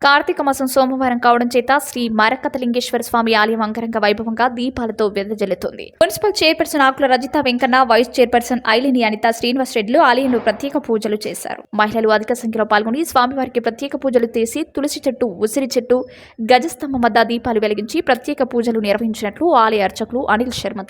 కార్తీక మాసం సోమవారం కావడం చేత శ్రీ మరకతలింగేశ్వర స్వామి ఆలయం అంగరంగ వైభవంగా దీపాలతో వెదజల్లుతోంది. మున్సిపల్ చైర్పర్సన్ ఆకుల రజిత వెంకన్న, వైస్ చైర్పర్సన్ ఐలిని అనిత శ్రీనివాస్ రెడ్డిలు ఆలయంలో ప్రత్యేక పూజలు చేశారు. మహిళలు అధిక సంఖ్యలో పాల్గొని స్వామివారికి ప్రత్యేక పూజలు చేసి తులసి చెట్టు, ఉసిరి చెట్టు, గజస్తంభం వద్ద దీపాలు వెలిగించి ప్రత్యేక పూజలు నిర్వహించినట్లు ఆలయ అర్చకులు అనిల్ శర్మ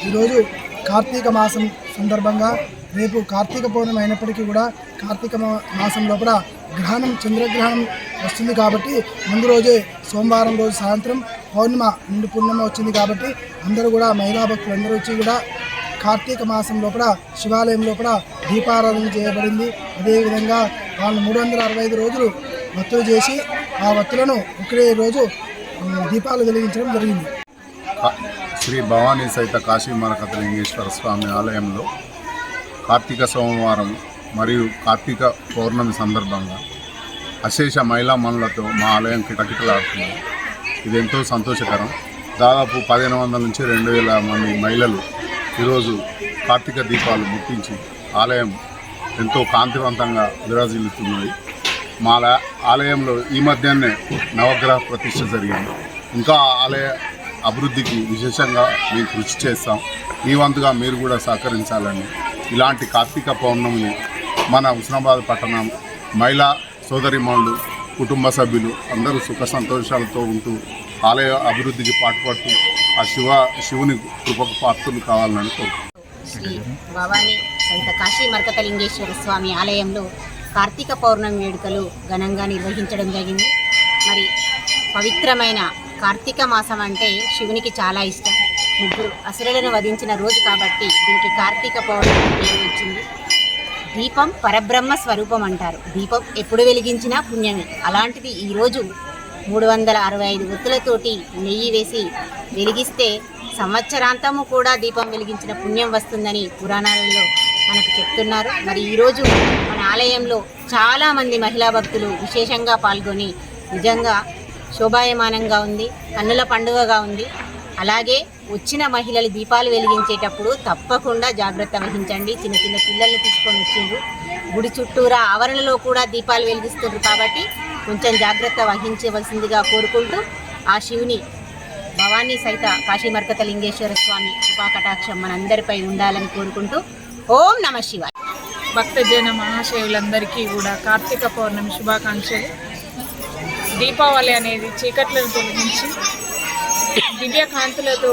ఈరోజు కార్తీక మాసం సందర్భంగా రేపు కార్తీక పౌర్ణమి అయినప్పటికీ కూడా కార్తీక మాసం లోపల గ్రహణం చంద్రగ్రహణం వస్తుంది కాబట్టి ముందు రోజే సోమవారం రోజు సాయంత్రం పౌర్ణిమ నుండి పూర్ణిమ వచ్చింది కాబట్టి అందరూ కూడా మహిళా భక్తులు అందరూ వచ్చి కూడా కార్తీక మాసం లోపల శివాలయం లోపల దీపారాధన చేయబడింది. అదేవిధంగా వాళ్ళు 365 రోజులు వత్తులు చేసి ఆ వత్తులను ఒకే రోజు దీపాలు వెలిగించడం జరిగింది. శ్రీ భవానీ సహిత కాశీ మరకతలింగేశ్వర స్వామి ఆలయంలో కార్తీక సోమవారం మరియు కార్తీక పౌర్ణమి సందర్భంగా అశేష మహిళా మనులతో మా ఆలయం కిటకిటలాడుతుంది. ఇది ఎంతో సంతోషకరం. దాదాపు 1500 నుంచి 2000 మంది మహిళలు ఈరోజు కార్తీక దీపాలు ముట్టించి ఆలయం ఎంతో కాంతివంతంగా విరాజిల్లుతున్నది. మా ఆలయంలో ఈ మధ్యనే నవగ్రహ ప్రతిష్ఠ జరిగింది. ఇంకా ఆలయ అభివృద్ధికి విశేషంగా మేము కృషి చేస్తాం. మీ వంతుగా మీరు కూడా సహకరించాలని ఇలాంటి కార్తీక పౌర్ణమిని మన హుస్నాబాద్ పట్టణం మహిళా సోదరిమణులు కుటుంబ సభ్యులు అందరూ సుఖ సంతోషాలతో ఉంటూ ఆలయ అభివృద్ధికి పాటుపడుతూ ఆ శివుని కృపకు పాత్రలు కావాలని కోరుకుంటున్నాను. శ్రీ భవానీ సహిత కాశీ మరకతలింగేశ్వర స్వామి ఆలయంలో కార్తీక పౌర్ణమి వేడుకలు ఘనంగా నిర్వహించడం జరిగింది. మరి పవిత్రమైన కార్తీక మాసం అంటే శివునికి చాలా ఇష్టం. 3 అసురులను వధించిన రోజు కాబట్టి దీనికి కార్తీక పౌర్ణమి పేరు వచ్చింది. దీపం పరబ్రహ్మ స్వరూపం అంటారు. దీపం ఎప్పుడు వెలిగించినా పుణ్యమే. అలాంటిది ఈరోజు 365 ఒత్తులతోటి నెయ్యి వేసి వెలిగిస్తే సంవత్సరాంతము కూడా దీపం వెలిగించిన పుణ్యం వస్తుందని పురాణాలలో మనకు చెప్తున్నారు. మరి ఈరోజు మన ఆలయంలో చాలామంది మహిళా భక్తులు విశేషంగా పాల్గొని నిజంగా శోభాయమానంగా ఉంది, కన్నుల పండుగగా ఉంది. అలాగే వచ్చిన మహిళలు దీపాలు వెలిగించేటప్పుడు తప్పకుండా జాగ్రత్త వహించండి. చిన్న చిన్న పిల్లల్ని తీసుకొని వచ్చిండ్రు. గుడి చుట్టూరా ఆవరణలో కూడా దీపాలు వెలిగిస్తున్నారు కాబట్టి కొంచెం జాగ్రత్త వహించవలసిందిగా కోరుకుంటూ ఆ శివుని భవానీ సహిత కాశీ మరకతలింగేశ్వర స్వామి కృపాకటాక్షం మనందరిపై ఉండాలని కోరుకుంటూ ఓం నమః శివాయ. భక్తజన మహాశయులందరికీ కూడా కార్తీక పౌర్ణమి శుభాకాంక్షలు. దీపావళి అనేది చీకట్లను తొలగించి దివ్యకాంతులతో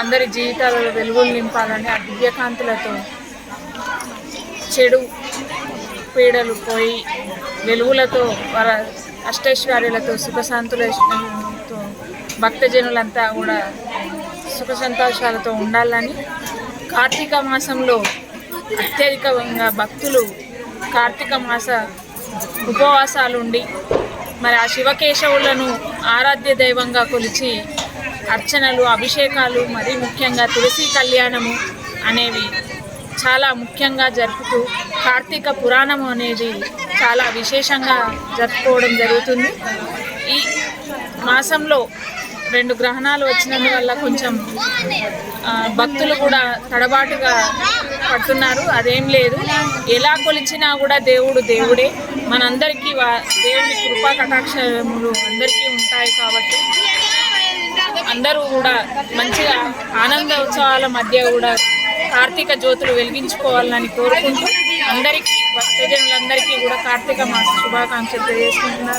అందరి జీవితాలలో వెలుగులు నింపాలని, ఆ దివ్యకాంతులతో చెడు పీడలు పోయి వెలుగులతో అష్టైశ్వర్యాలతో సుఖశాంతులతో భక్తజనులంతా కూడా సుఖ సంతోషాలతో ఉండాలని, కార్తీక మాసంలో అత్యధికంగా భక్తులు కార్తీక మాస ఉపవాసాలు ఉండి మరి ఆ శివకేశవులను ఆరాధ్య దైవంగా కొలిచి అర్చనలు, అభిషేకాలు, మరీ ముఖ్యంగా తులసి కళ్యాణము అనేవి చాలా ముఖ్యంగా జరుపుతూ కార్తీక పురాణము అనేది చాలా విశేషంగా జరుపుకోవడం జరుగుతుంది. ఈ మాసంలో 2 గ్రహణాలు వచ్చినందువల్ల కొంచెం భక్తులు కూడా తడబాటుగా పడుతున్నారు. అదేం లేదు, ఎలా కొలిచినా కూడా దేవుడు దేవుడే. మనందరికీ దేవుని కృపా కటాక్షములు అందరికీ ఉంటాయి కాబట్టి అందరూ కూడా మంచిగా ఆనంద ఉత్సవాల మధ్య కూడా కార్తీక జ్యోతులు వెలిగించుకోవాలని కోరుకుంటూ అందరికీ భక్తజనులందరికీ కూడా కార్తీక మాస శుభాకాంక్షలు తెలియజేసుకుంటున్నాను.